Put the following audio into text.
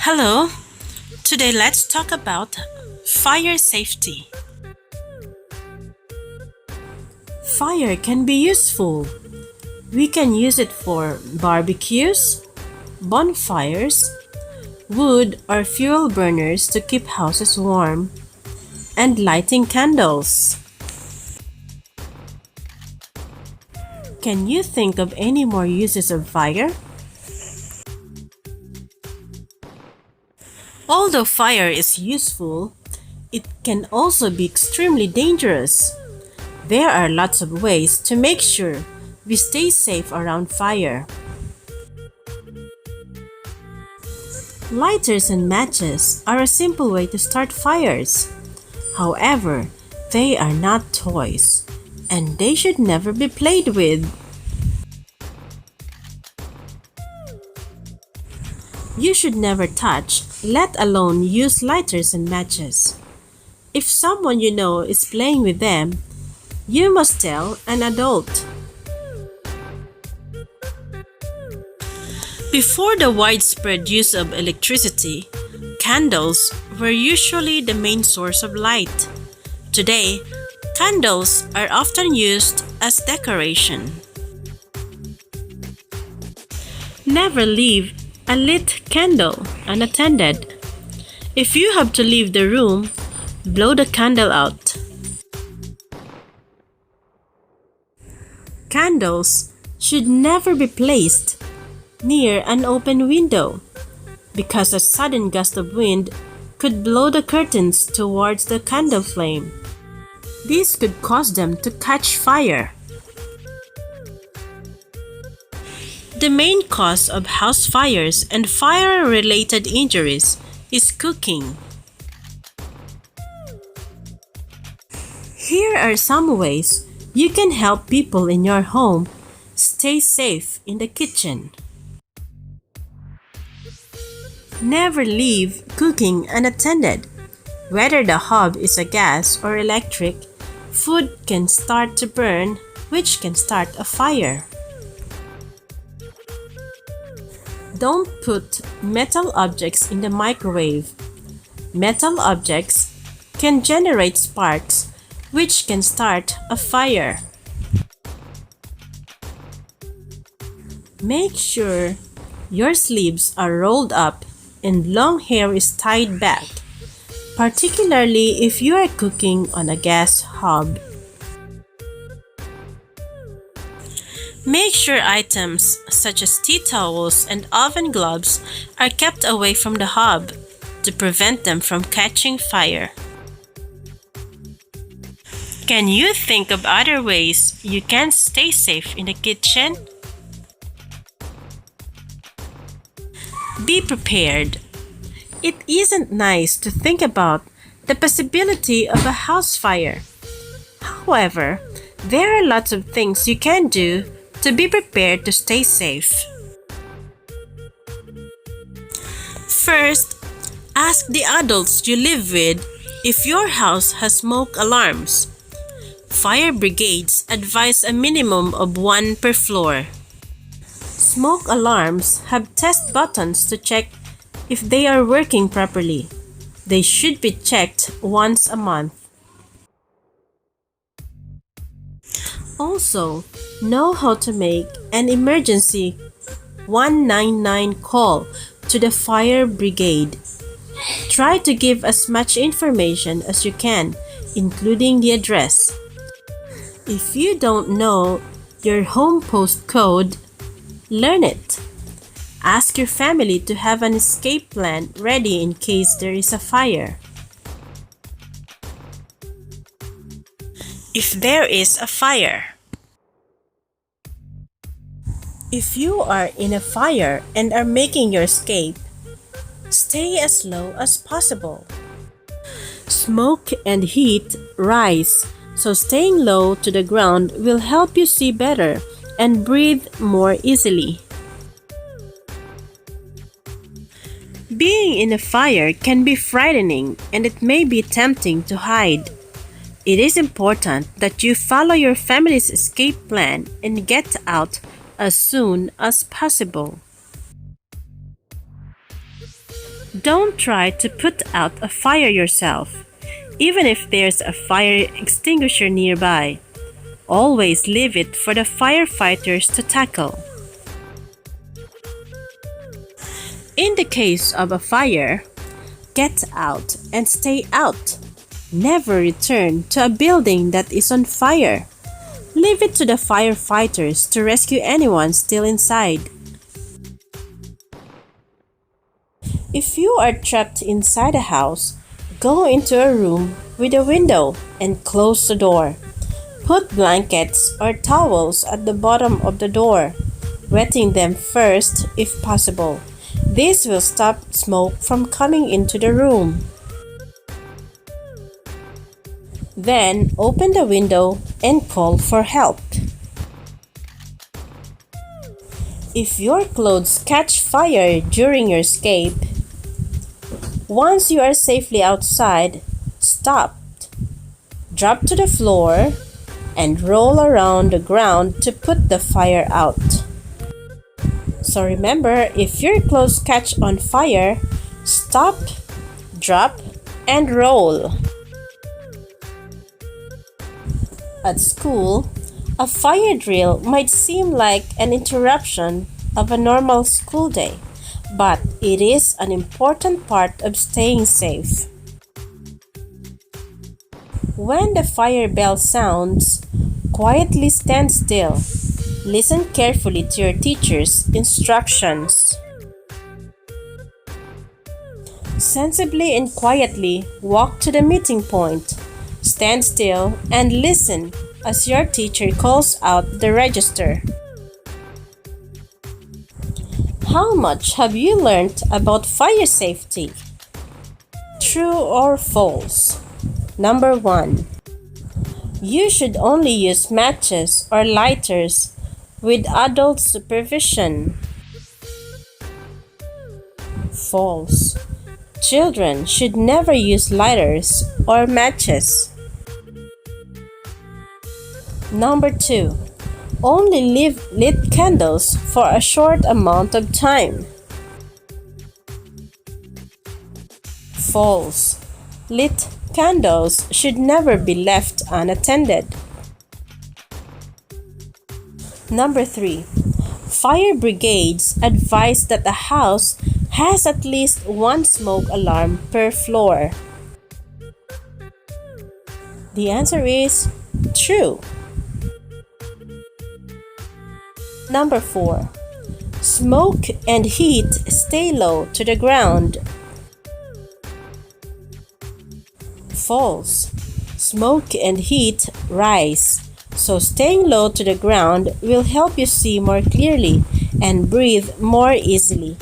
Hello, today let's talk about fire safety. Fire can be useful. We can use it for barbecues, bonfires, wood or fuel burners to keep houses warm, and lighting candles. Can you think of any more uses of fire? Although fire is useful, it can also be extremely dangerous. There are lots of ways to make sure we stay safe around fire. Lighters and matches are a simple way to start fires. However, they are not toys, and they should never be played with. You should never touch, let alone use lighters and matches. If someone you know is playing with them, you must tell an adult. Before the widespread use of electricity, candles were usually the main source of light. Today, candles are often used as decoration. Never leave a lit candle unattended. If you have to leave the room, blow the candle out. Candles should never be placed near an open window because a sudden gust of wind could blow the curtains towards the candle flame. This could cause them to catch fire. The main cause of house fires and fire-related injuries is cooking. Here are some ways you can help people in your home stay safe in the kitchen. Never leave cooking unattended. Whether the hob is a gas or electric, food can start to burn, which can start a fire. Don't put metal objects in the microwave. Metal objects can generate sparks, which can start a fire. Make sure your sleeves are rolled up and long hair is tied back, particularly if you are cooking on a gas hob. Make sure items such as tea towels and oven gloves are kept away from the hob to prevent them from catching fire. Can you think of other ways you can stay safe in the kitchen? Be prepared. It isn't nice to think about the possibility of a house fire. However, there are lots of things you can do to be prepared to stay safe. First, ask the adults you live with if your house has smoke alarms. Fire brigades advise a minimum of one per floor. Smoke alarms have test buttons to check if they are working properly. They should be checked once a month. Also, know how to make an emergency 199 call to the fire brigade. Try to give as much information as you can, including the address. If you don't know your home postcode, learn it. Ask your family to have an escape plan ready in case there is a fire. If there is a fire. If you are in a fire and are making your escape, stay as low as possible. Smoke and heat rise, so staying low to the ground will help you see better and breathe more easily. Being in a fire can be frightening and it may be tempting to hide. It is important that you follow your family's escape plan and get out as soon as possible. Don't try to put out a fire yourself, even if there's a fire extinguisher nearby. Always leave it for the firefighters to tackle. In the case of a fire, get out and stay out. Never return to a building that is on fire. Leave it to the firefighters to rescue anyone still inside. If you are trapped inside a house, go into a room with a window and close the door. Put blankets or towels at the bottom of the door, wetting them first if possible. This will stop smoke from coming into the room. Then open the window and call for help. If your clothes catch fire during your escape, once you are safely outside, stop, drop to the floor, and roll around the ground to put the fire out. So remember, if your clothes catch on fire, stop, drop, and roll. At school, a fire drill might seem like an interruption of a normal school day, but it is an important part of staying safe. When the fire bell sounds, quietly stand still. Listen carefully to your teacher's instructions. Sensibly and quietly walk to the meeting point. Stand still and listen as your teacher calls out the register. How much have you learned about fire safety? True or false? Number 1. You should only use matches or lighters with adult supervision. False. Children should never use lighters or matches. Number 2. Only leave lit candles for a short amount of time. False. Lit candles should never be left unattended. Number 3. Fire brigades advise that a house has at least one smoke alarm per floor. The answer is true. Number 4. Smoke and heat stay low to the ground. False. Smoke and heat rise, so staying low to the ground will help you see more clearly and breathe more easily.